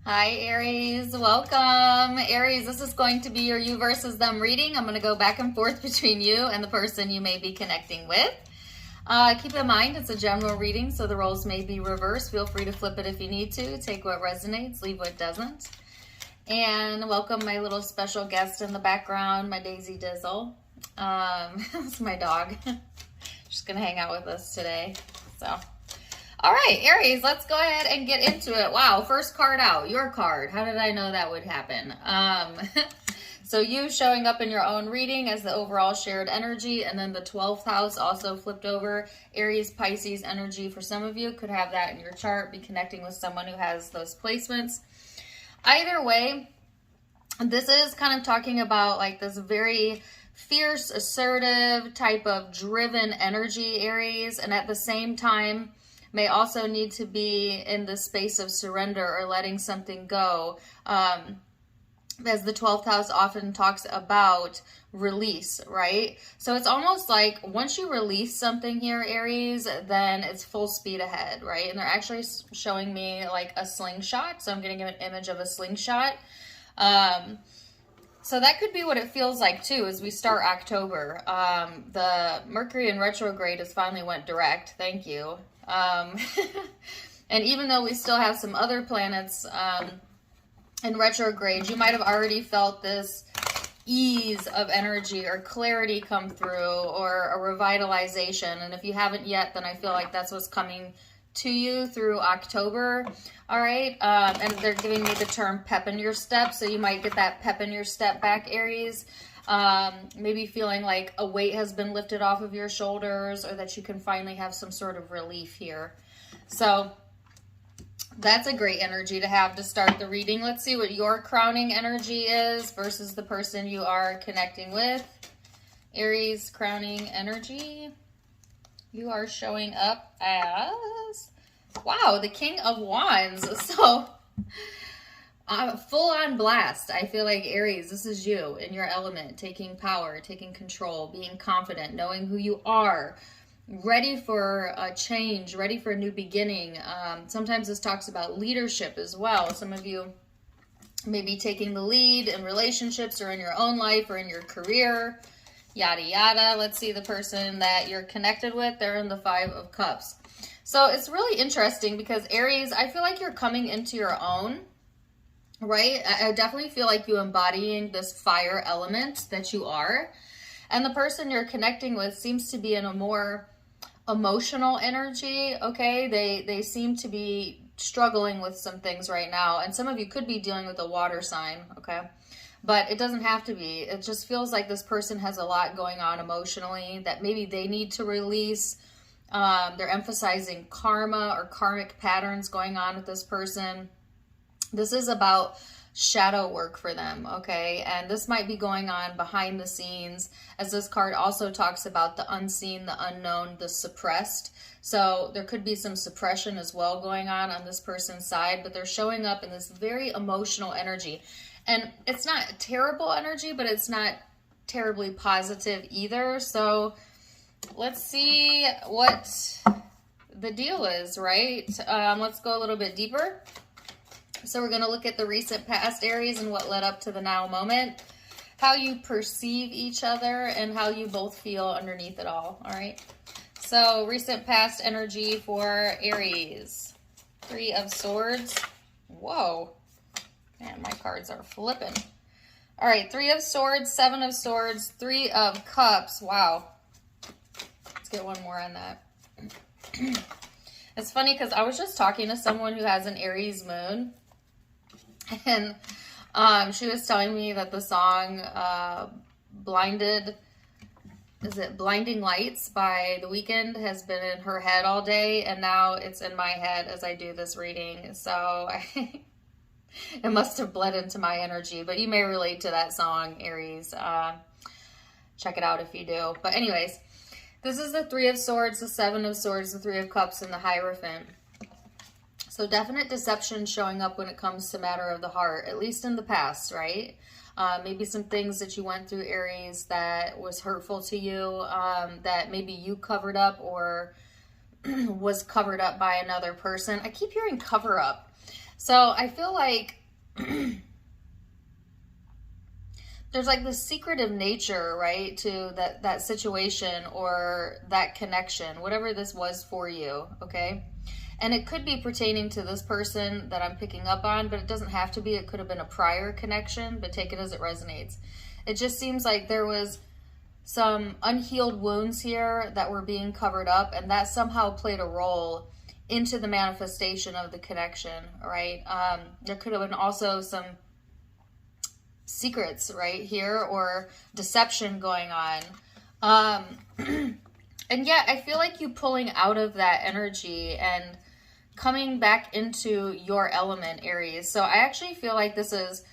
Hi, Aries. Welcome. Aries, this is going to be your you versus them reading. I'm going to go back and forth between you and the person you may be connecting with. Keep in mind, it's a general reading, so the roles may be reversed. Feel free to flip it if you need to. Take what resonates, leave what doesn't. And welcome my little special guest in the background, my Daisy Dizzle. That's my dog. She's going to hang out with us today. So... all right, Aries, let's go ahead and get into it. Wow, first card out, your card. How did I know that would happen? So you showing up in your own reading as the overall shared energy, and then the 12th house also flipped over. Aries, Pisces energy for some of you could have that in your chart, be connecting with someone who has those placements. Either way, this is kind of talking about like this very fierce, assertive type of driven energy, Aries, and at the same time, may also need to be in the space of surrender or letting something go. As the 12th house often talks about release, right? So it's almost like once you release something here, Aries, then it's full speed ahead, right? And they're actually showing me like a slingshot. So I'm getting an image of a slingshot. So that could be what it feels like too as we start October. The Mercury in retrograde has finally went direct. Thank you. And even though we still have some other planets in retrograde, you might have already felt this ease of energy or clarity come through or a revitalization. And if you haven't yet, then I feel like that's what's coming to you through October. All right. And they're giving me the term pep in your step. So you might get that pep in your step back, Aries. Maybe feeling like a weight has been lifted off of your shoulders or that you can finally have some sort of relief here. So that's a great energy to have to start the reading. Let's see what your crowning energy is versus the person you are connecting with. Aries crowning energy. You are showing up as, wow, the King of Wands. So full on blast. I feel like Aries, this is you in your element, taking power, taking control, being confident, knowing who you are, ready for a change, ready for a new beginning. Sometimes this talks about leadership as well. Some of you may be taking the lead in relationships or in your own life or in your career, yada, yada. Let's see the person that you're connected with. They're in the 5 of Cups. So it's really interesting because Aries, I feel like you're coming into your own. Right? I definitely feel like you embodying this fire element that you are. And the person you're connecting with seems to be in a more emotional energy, okay? They seem to be struggling with some things right now. And some of you could be dealing with a water sign, okay? But it doesn't have to be. It just feels like this person has a lot going on emotionally that maybe they need to release. They're emphasizing karma or karmic patterns going on with this person. This is about shadow work for them, okay? And this might be going on behind the scenes, as this card also talks about the unseen, the unknown, the suppressed. So there could be some suppression as well going on this person's side, but they're showing up in this very emotional energy. And it's not terrible energy, but it's not terribly positive either. So let's see what the deal is, right? Let's go a little bit deeper. So we're going to look at the recent past, Aries, and what led up to the now moment, how you perceive each other, and how you both feel underneath it all right? So recent past energy for Aries. 3 of Swords. Whoa. Man, my cards are flipping. All right, 3 of Swords, 7 of Swords, 3 of Cups. Wow. Let's get one more on that. It's funny because I was just talking to someone who has an Aries moon. And she was telling me that the song Blinding Lights by The Weeknd has been in her head all day, and now it's in my head as I do this reading. So it must have bled into my energy, but you may relate to that song, Aries. Check it out if you do. But anyways, this is the 3 of Swords, the 7 of Swords, the 3 of Cups, and the Hierophant. So definite deception showing up when it comes to matter of the heart, at least in the past, right? Maybe some things that you went through, Aries, that was hurtful to you, that maybe you covered up or was covered up by another person. I keep hearing cover up. So I feel like there's like this secretive nature, right, to that situation or that connection, whatever this was for you, okay? And it could be pertaining to this person that I'm picking up on, but it doesn't have to be. It could have been a prior connection, but take it as it resonates. It just seems like there was some unhealed wounds here that were being covered up, and that somehow played a role into the manifestation of the connection, right? There could have been also some secrets right here or deception going on. And yet I feel like you pulling out of that energy and coming back into your element, Aries. So I actually feel like this is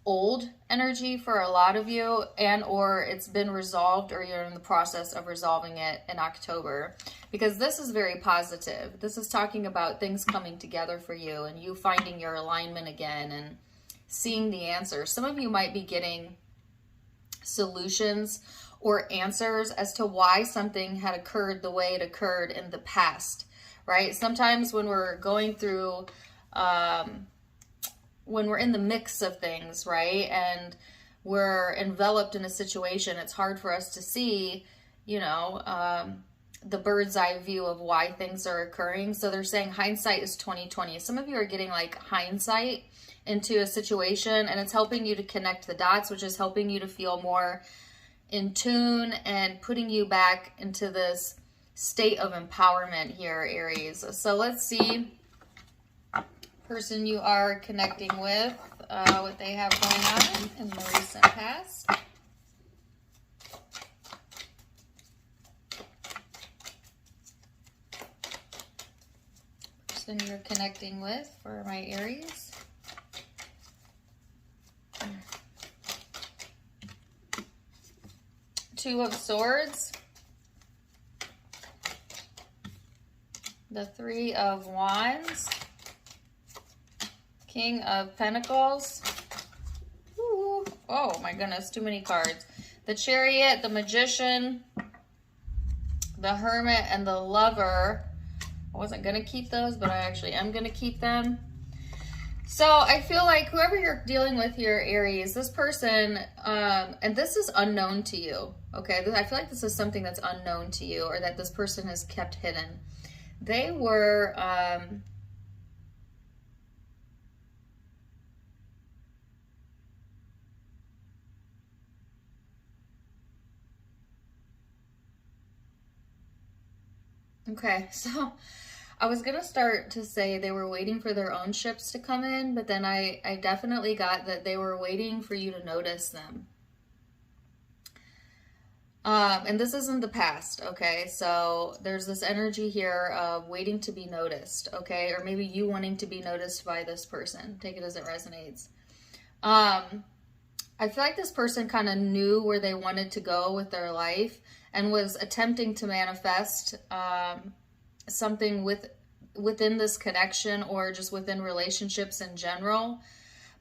old energy for a lot of you, and or it's been resolved or you're in the process of resolving it in October, because this is very positive. This is talking about things coming together for you and you finding your alignment again and seeing the answers. Some of you might be getting solutions or answers as to why something had occurred the way it occurred in the past, right? Sometimes when we're going through when we're in the mix of things, right, and we're enveloped in a situation, it's hard for us to see, you know, the bird's eye view of why things are occurring. So they're saying hindsight is 20/20. Some of you are getting like hindsight into a situation, and it's helping you to connect the dots, which is helping you to feel more in tune and putting you back into this state of empowerment here, Aries. So let's see, person you are connecting with, what they have going on in the recent past. Person you're connecting with for my Aries. Two of Swords. The Three of Wands. King of Pentacles. Ooh. Oh my goodness, too many cards. The Chariot, the Magician, the Hermit, and the Lover. I wasn't going to keep those, but I actually am going to keep them. So I feel like whoever you're dealing with here, Aries, this person, and this is unknown to you, okay? I feel like this is something that's unknown to you, or that this person has kept hidden. They were... Okay, so I was going to start to say they were waiting for their own ships to come in, but then I definitely got that they were waiting for you to notice them. And this isn't the past, okay? So there's this energy here of waiting to be noticed, okay? Or maybe you wanting to be noticed by this person. Take it as it resonates. I feel like this person kind of knew where they wanted to go with their life and was attempting to manifest something within this connection or just within relationships in general.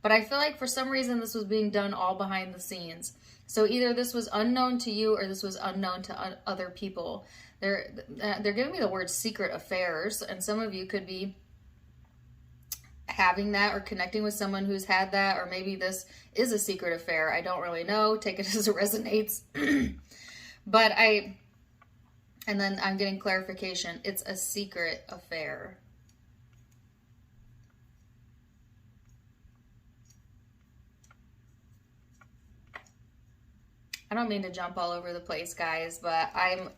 But I feel like for some reason this was being done all behind the scenes. So either this was unknown to you or this was unknown to other people. They're giving me the word secret affairs, and some of you could be having that or connecting with someone who's had that, or maybe this is a secret affair. I don't really know. Take it as it resonates. But and then I'm getting clarification. It's a secret affair. I don't mean to jump all over the place, guys, but I'm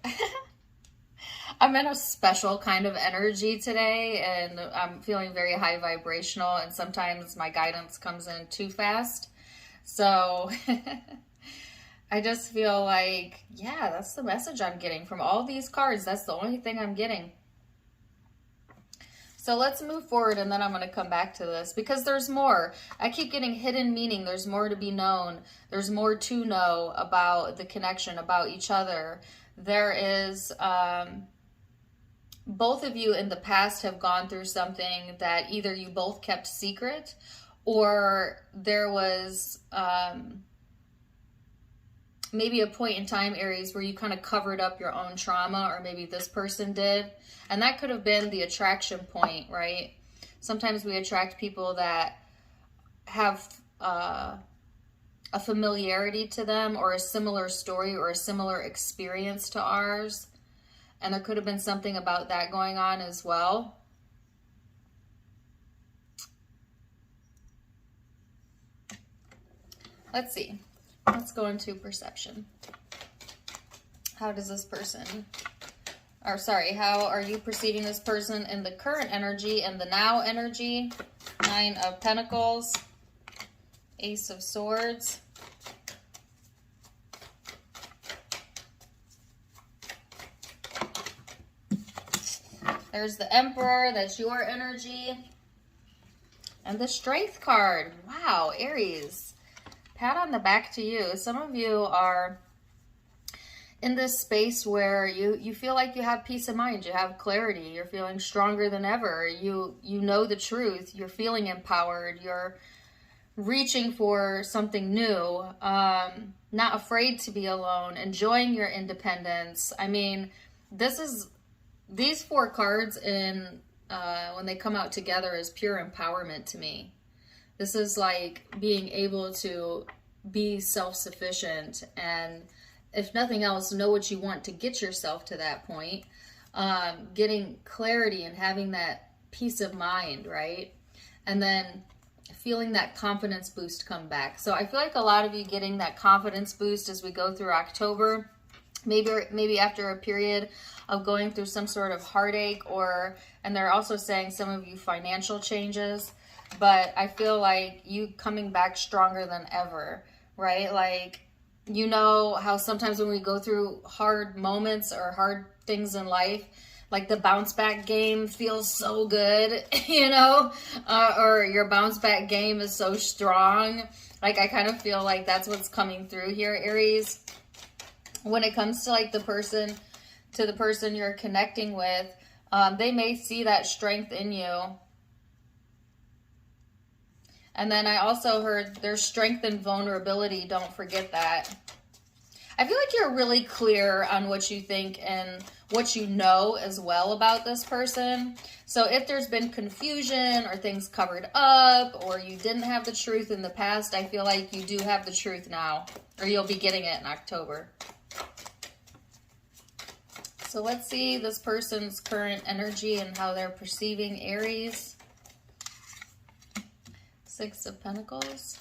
in a special kind of energy today, and I'm feeling very high vibrational, and sometimes my guidance comes in too fast. So I just feel like, yeah, that's the message I'm getting from all these cards. That's the only thing I'm getting. So let's move forward, and then I'm going to come back to this because there's more. I keep getting hidden meaning. There's more to be known. There's more to know about the connection, about each other. There is, both of you in the past have gone through something that either you both kept secret, or there was maybe a point in time, Aries, where you kind of covered up your own trauma, or maybe this person did. And that could have been the attraction point, right? Sometimes we attract people that have a familiarity to them, or a similar story or a similar experience to ours. And there could have been something about that going on as well. Let's see. Let's go into perception. How does this person, or sorry, how are you perceiving this person in the current energy and the now energy? 9 of Pentacles, Ace of Swords. There's the Emperor, that's your energy. And the Strength card. Wow, Aries. Pat on the back to you. Some of you are in this space where you feel like you have peace of mind, you have clarity, you're feeling stronger than ever, you know the truth, you're feeling empowered, you're reaching for something new, not afraid to be alone, enjoying your independence. I mean, these 4 cards in when they come out together is pure empowerment to me. This is like being able to be self-sufficient, and if nothing else, know what you want to get yourself to that point. Getting clarity and having that peace of mind, right? And then feeling that confidence boost come back. So I feel like a lot of you getting that confidence boost as we go through October. Maybe after a period of going through some sort of heartache, and they're also saying some of you financial changes. But I feel like you coming back stronger than ever, right? Like, you know how sometimes when we go through hard moments or hard things in life, like the bounce back game feels so good, you know, or your bounce back game is so strong. Like, I kind of feel like that's what's coming through here, Aries. When it comes to like the person you're connecting with, they may see that strength in you. And then I also heard there's strength and vulnerability. Don't forget that. I feel like you're really clear on what you think and what you know as well about this person. So if there's been confusion or things covered up, or you didn't have the truth in the past, I feel like you do have the truth now, or you'll be getting it in October. So let's see this person's current energy and how they're perceiving Aries. 6 of Pentacles.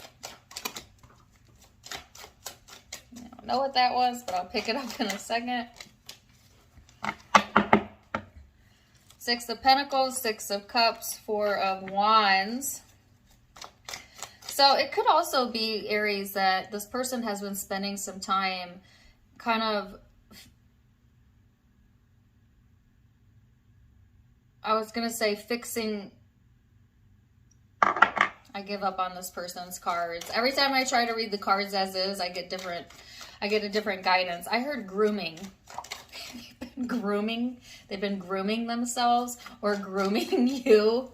I don't know what that was, but I'll pick it up in a second. 6 of Pentacles, 6 of Cups, 4 of Wands. So it could also be, Aries, that this person has been spending some time kind of, I was going to say fixing. I give up on this person's cards. Every time I try to read the cards as is, I get a different guidance. I heard grooming. Grooming. They've been grooming themselves, or grooming you,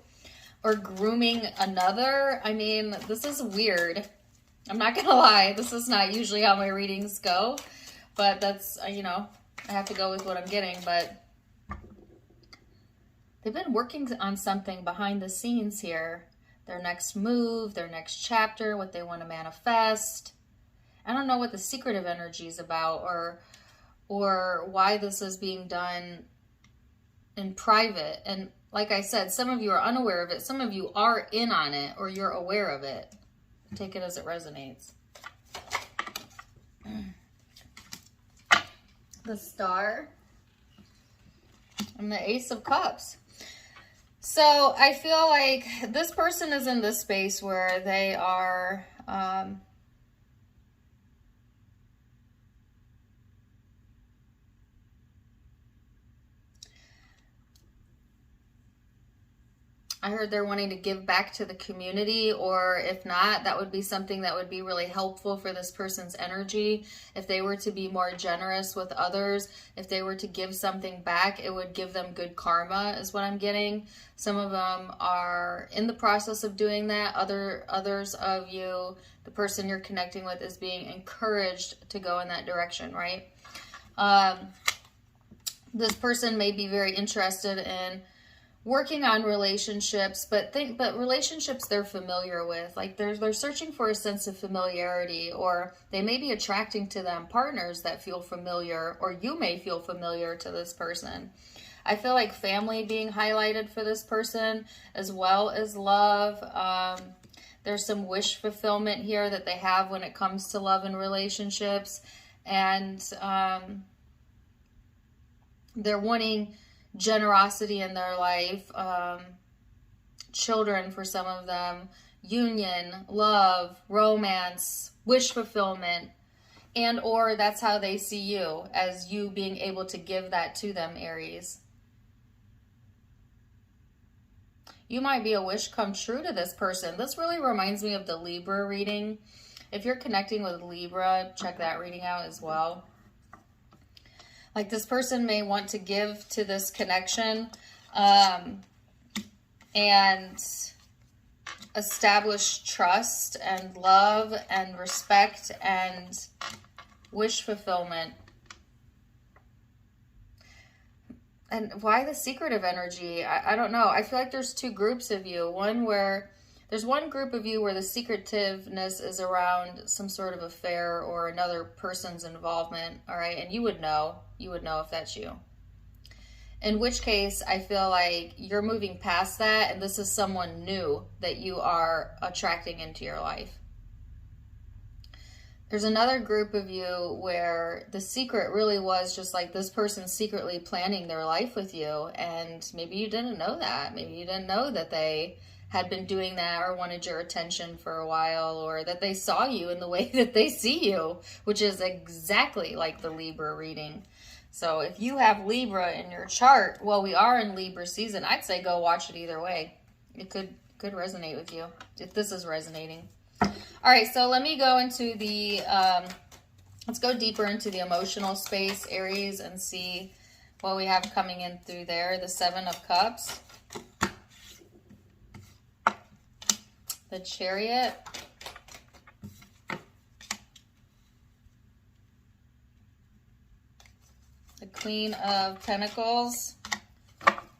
or grooming another. I mean, this is weird. I'm not gonna lie. This is not usually how my readings go, but that's, you know, I have to go with what I'm getting. But they've been working on something behind the scenes here. Their next move, their next chapter, what they want to manifest. I don't know what the secretive energy is about, or why this is being done in private. And like I said, some of you are unaware of it. Some of you are in on it, or you're aware of it. Take it as it resonates. The Star and the Ace of Cups. So I feel like this person is in this space where they are I heard they're wanting to give back to the community, or if not, that would be something that would be really helpful for this person's energy. If they were to be more generous with others, if they were to give something back, it would give them good karma, is what I'm getting. Some of them are in the process of doing that. Others of you, the person you're connecting with, is being encouraged to go in that direction, right? This person may be very interested in working on relationships, but relationships they're familiar with. Like they're searching for a sense of familiarity, or they may be attracting to them partners that feel familiar, or you may feel familiar to this person. I feel like family being highlighted for this person, as well as love. There's some wish fulfillment here that they have when it comes to love and relationships. And they're wanting generosity in their life, children for some of them, union, love, romance, wish fulfillment, and or that's how they see you, as you being able to give that to them, Aries. You might be a wish come true to this person. This really reminds me of the Libra reading. If you're connecting with Libra, check that reading out as well. Like this person may want to give to this connection and establish trust and love and respect and wish fulfillment. And why the secretive energy? I don't know. I feel like there's two groups of you. There's one group of you where the secretiveness is around some sort of affair or another person's involvement, all right? And you would know if that's you. In which case, I feel like you're moving past that, and this is someone new that you are attracting into your life. There's another group of you where the secret really was just like this person secretly planning their life with you, and maybe you didn't know that. Maybe you didn't know that they had been doing that or wanted your attention for a while, or that they saw you in the way that they see you, which is exactly like the Libra reading. So if you have Libra in your chart, well, we are in Libra season, I'd say go watch it either way. It could resonate with you if this is resonating. All right, so let me go into the, let's go deeper into the emotional space, Aries, and see what we have coming in through there. The Seven of Cups. The Chariot. The Queen of Pentacles.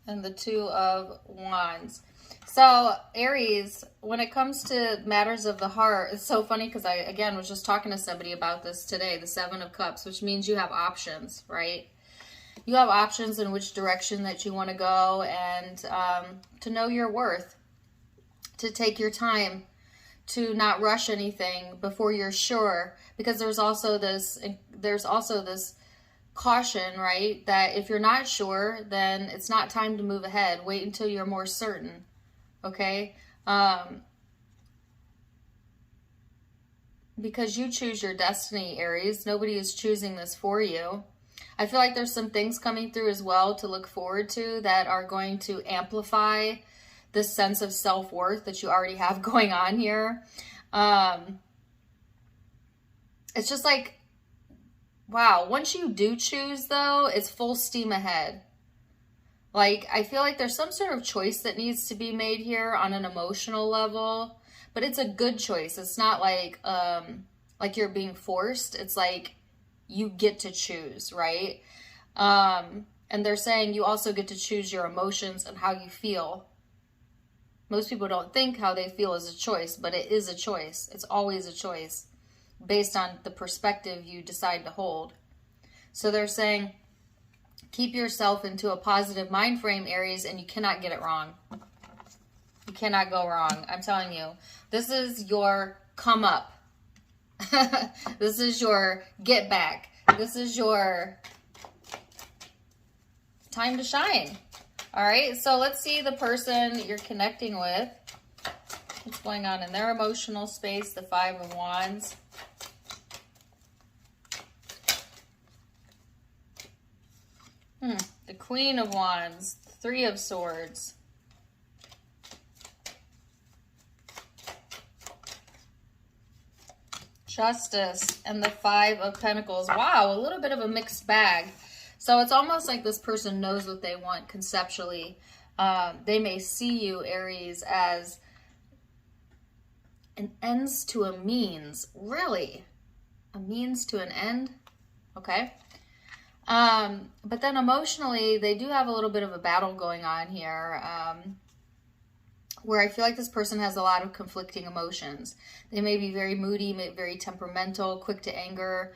And the Two of Wands. So, Aries, when it comes to matters of the heart, it's so funny because I, again, was just talking to somebody about this today, the Seven of Cups, which means you have options, right? You have options in which direction that you want to go, and to know your worth, to take your time, to not rush anything before you're sure, because there's also this caution, right? That if you're not sure, then it's not time to move ahead. Wait until you're more certain. Okay? Because you choose your destiny, Aries. Nobody is choosing this for you. I feel like there's some things coming through as well to look forward to that are going to amplify this sense of self-worth that you already have going on here. It's just like, wow, once you do choose, though, it's full steam ahead. Like, I feel like there's some sort of choice that needs to be made here on an emotional level, but it's a good choice. It's not like you're being forced. It's like you get to choose, right? And they're saying you also get to choose your emotions and how you feel. Most people don't think how they feel is a choice, but it is a choice. It's always a choice based on the perspective you decide to hold. So they're saying, keep yourself into a positive mind frame, Aries, and you cannot get it wrong. You cannot go wrong. I'm telling you. This is your come up. This is your get back. This is your time to shine. All right, so let's see the person you're connecting with. What's going on in their emotional space? The Five of Wands. The Queen of Wands. Three of Swords. Justice. And the Five of Pentacles. Wow, a little bit of a mixed bag. So it's almost like this person knows what they want conceptually. They may see you, Aries, as an ends to a means. Really? A means to an end? Okay. But then emotionally, they do have a little bit of a battle going on here, where I feel like this person has a lot of conflicting emotions. They may be very moody, very temperamental, quick to anger,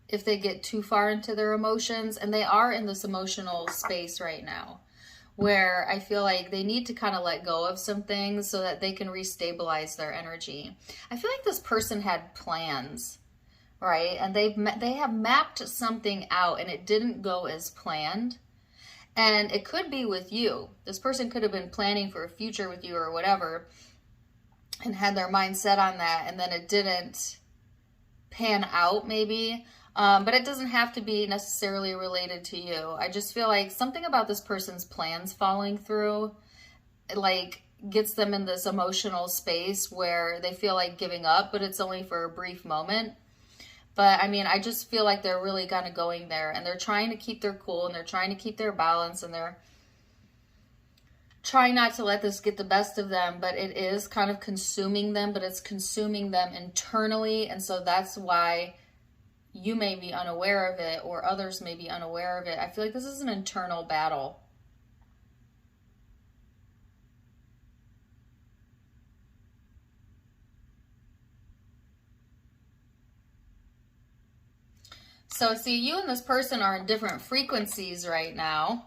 if they get too far into their emotions. And they are in this emotional space right now, where I feel like they need to kind of let go of some things so that they can restabilize their energy. I feel like this person had plans, right? And they have mapped something out and it didn't go as planned. And it could be with you. This person could have been planning for a future with you or whatever and had their mind set on that, and then it didn't pan out maybe. But it doesn't have to be necessarily related to you. I just feel like something about this person's plans falling through, like, gets them in this emotional space where they feel like giving up, but it's only for a brief moment. But I mean, I just feel like they're really kind of going there, and they're trying to keep their cool, and they're trying to keep their balance, and they're trying not to let this get the best of them, but it is kind of consuming them, but it's consuming them internally. And so that's why you may be unaware of it, or others may be unaware of it. I feel like this is an internal battle. So see, you and this person are in different frequencies right now.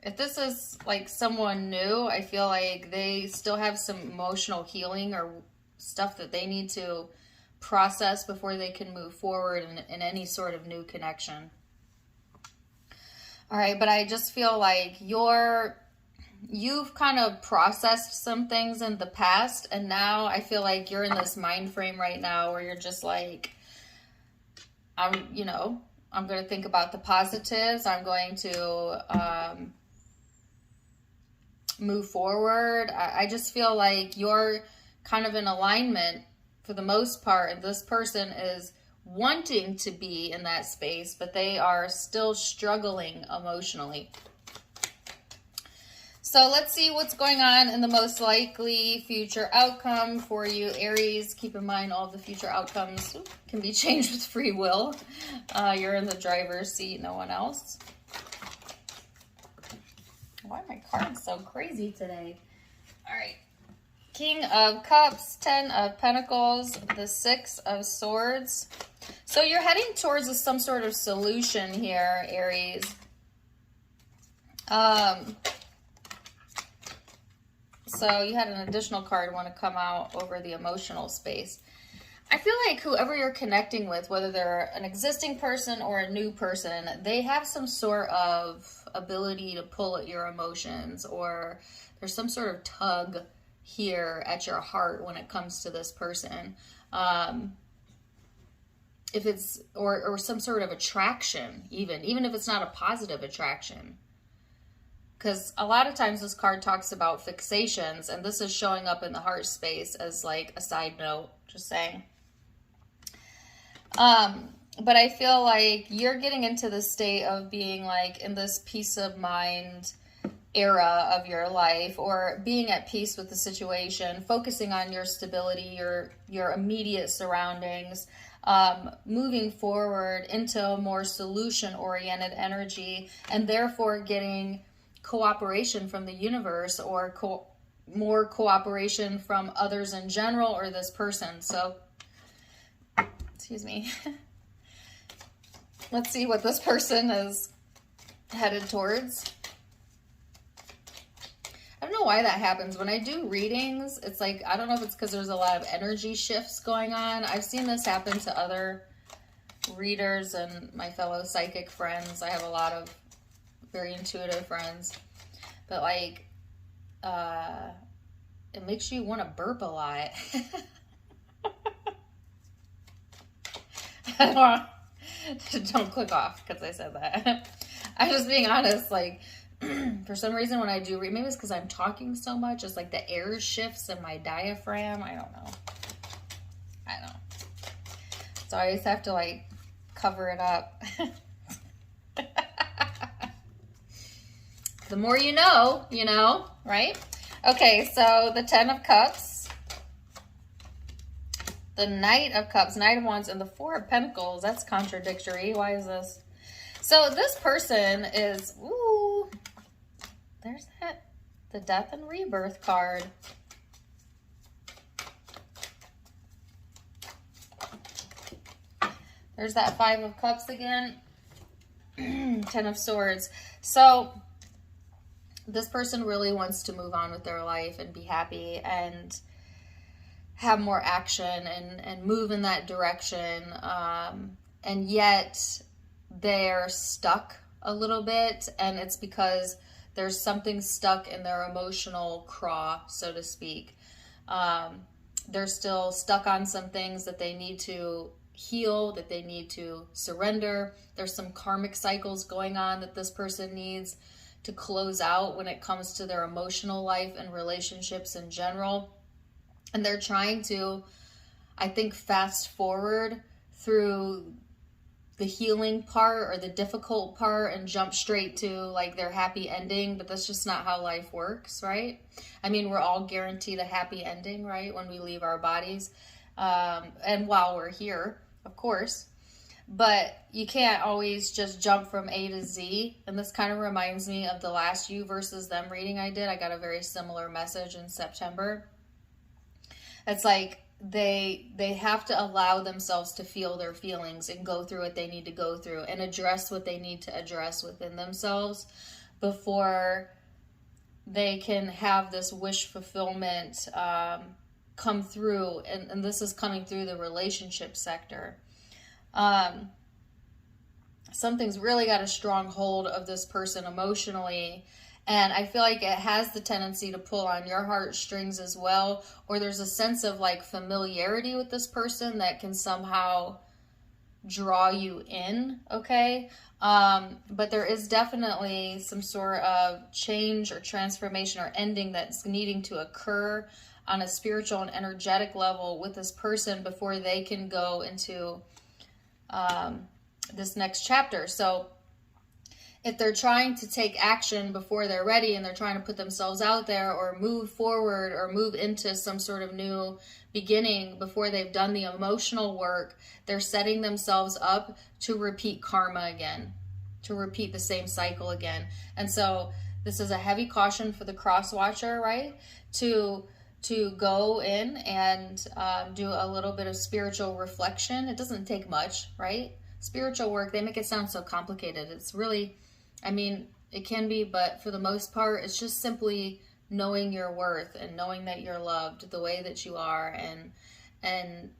If this is like someone new, I feel like they still have some emotional healing or stuff that they need to process before they can move forward in any sort of new connection. All right, but I just feel like you've kind of processed some things in the past, and now I feel like you're in this mind frame right now where you're just like, I'm going to think about the positives. I'm going to move forward. I just feel like you're kind of in alignment for the most part, and this person is wanting to be in that space, but they are still struggling emotionally. So let's see what's going on in the most likely future outcome for you, Aries. Keep in mind all the future outcomes can be changed with free will. You're in the driver's seat, no one else. Why are my cards so crazy today? All right. King of Cups, 10 of Pentacles, the 6 of Swords. So you're heading towards some sort of solution here, Aries. So you had an additional card want to come out over the emotional space. I feel like whoever you're connecting with, whether they're an existing person or a new person, they have some sort of ability to pull at your emotions, or there's some sort of tug here at your heart when it comes to this person. If it's, or some sort of attraction, even if it's not a positive attraction. Because a lot of times this card talks about fixations, and this is showing up in the heart space as like a side note, just saying. But I feel like you're getting into the state of being like in this peace of mind era of your life, or being at peace with the situation, focusing on your stability, your immediate surroundings, moving forward into a more solution-oriented energy, and therefore getting cooperation from the universe, or more cooperation from others in general, or this person. So, excuse me. Let's see what this person is headed towards. I don't know why that happens. When I do readings, it's like, I don't know if it's because there's a lot of energy shifts going on. I've seen this happen to other readers and my fellow psychic friends. I have a lot of very intuitive friends, but like it makes you want to burp a lot. Don't click off because I said that. I'm just being honest, like for some reason when I do read, maybe it's because I'm talking so much, it's like the air shifts in my diaphragm. I don't know, so I always have to like cover it up. The more you know, right? Okay, so the 10 of Cups, The Knight of Cups, Knight of Wands, and the Four of Pentacles. That's contradictory. Why is this? So this person is, ooh, there's that, the Death and Rebirth card. There's that Five of Cups again. Ten of Swords. So this person really wants to move on with their life and be happy and have more action and move in that direction. And yet they're stuck a little bit, and it's because there's something stuck in their emotional craw, so to speak. They're still stuck on some things that they need to heal, that they need to surrender. There's some karmic cycles going on that this person needs to close out when it comes to their emotional life and relationships in general. And they're trying to, I think, fast forward through the healing part or the difficult part and jump straight to like their happy ending, but that's just not how life works, right? I mean, we're all guaranteed a happy ending, right, when we leave our bodies, and while we're here, of course, but you can't always just jump from A to Z. And this kind of reminds me of the last You versus Them reading I did. I got a very similar message in September. It's like they have to allow themselves to feel their feelings and go through what they need to go through and address what they need to address within themselves before they can have this wish fulfillment come through. And this is coming through the relationship sector. Something's really got a strong hold of this person emotionally. And I feel like it has the tendency to pull on your heartstrings as well. Or there's a sense of like familiarity with this person that can somehow draw you in, okay? But there is definitely some sort of change or transformation or ending that's needing to occur on a spiritual and energetic level with this person before they can go into this next chapter. So if they're trying to take action before they're ready and they're trying to put themselves out there or move forward or move into some sort of new beginning before they've done the emotional work, they're setting themselves up to repeat karma again, to repeat the same cycle again. And so this is a heavy caution for the cross watcher, right? To go in and do a little bit of spiritual reflection. It doesn't take much, right? Spiritual work, they make it sound so complicated. It's really, I mean, it can be, but for the most part, it's just simply knowing your worth and knowing that you're loved the way that you are, and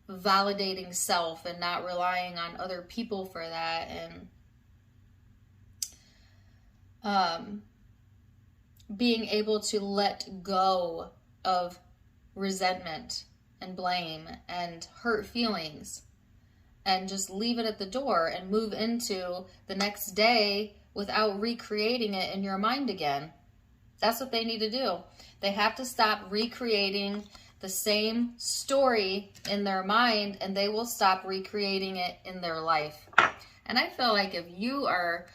validating self and not relying on other people for that, and being able to let go of resentment and blame and hurt feelings and just leave it at the door and move into the next day without recreating it in your mind again. That's what they need to do. They have to stop recreating the same story in their mind, and they will stop recreating it in their life. And I feel like if you are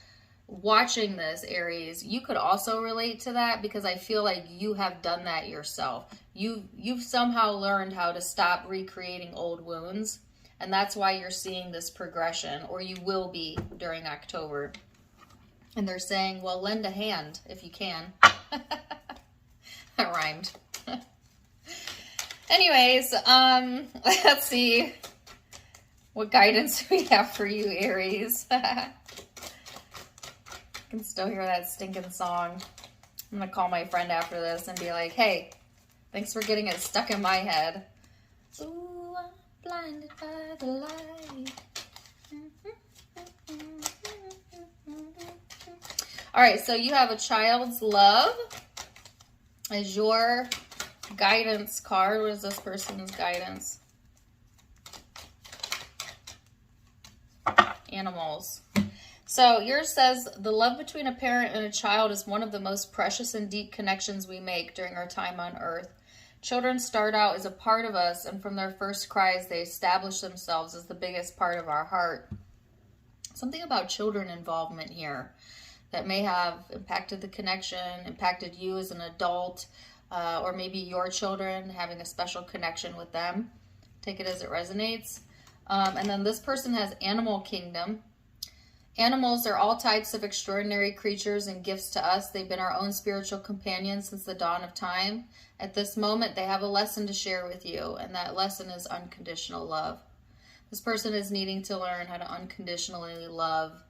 watching this, Aries, you could also relate to that, because I feel like you have done that yourself. You've somehow learned how to stop recreating old wounds, and that's why you're seeing this progression, or you will be during October. And they're saying, well, lend a hand if you can. That rhymed. Anyways, let's see what guidance we have for you, Aries. I can still hear that stinking song. I'm going to call my friend after this and be like, hey, thanks for getting it stuck in my head. Ooh, I'm blinded by the light. All right, so you have a child's love as your guidance card. What is this person's guidance? Animals. So yours says, the love between a parent and a child is one of the most precious and deep connections we make during our time on earth. Children start out as a part of us, and from their first cries, they establish themselves as the biggest part of our heart. Something about children involvement here that may have impacted the connection, impacted you as an adult, or maybe your children having a special connection with them. Take it as it resonates. And then this person has animal kingdom. Animals are all types of extraordinary creatures and gifts to us. They've been our own spiritual companions since the dawn of time. At this moment, they have a lesson to share with you, and that lesson is unconditional love. This person is needing to learn how to unconditionally love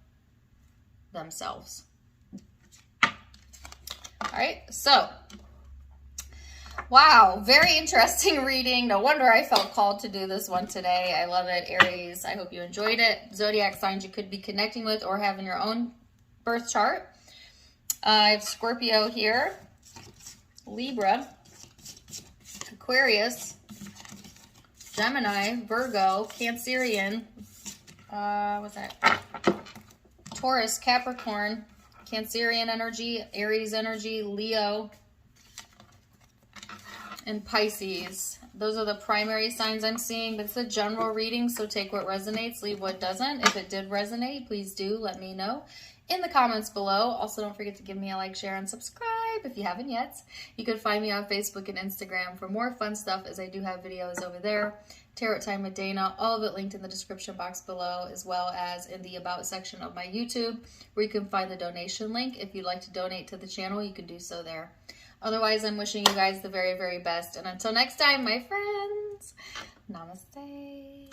themselves. All right, so wow, very interesting reading. No wonder I felt called to do this one today. I love it, Aries. I hope you enjoyed it. Zodiac signs you could be connecting with or have in your own birth chart. I have Scorpio here, Libra, Aquarius, Gemini, Virgo, Cancerian, what's that? Taurus, Capricorn, Cancerian energy, Aries energy, Leo, and Pisces. Those are the primary signs I'm seeing, but it's a general reading, so take what resonates, leave what doesn't. If it did resonate, please do let me know in the comments below. Also, don't forget to give me a like, share, and subscribe if you haven't yet. You can find me on Facebook and Instagram for more fun stuff, as I do have videos over there. Tarot Time with Dana, all of it linked in the description box below, as well as in the About section of my YouTube, where you can find the donation link. If you'd like to donate to the channel, you can do so there. Otherwise, I'm wishing you guys the very, very best. And until next time, my friends, namaste.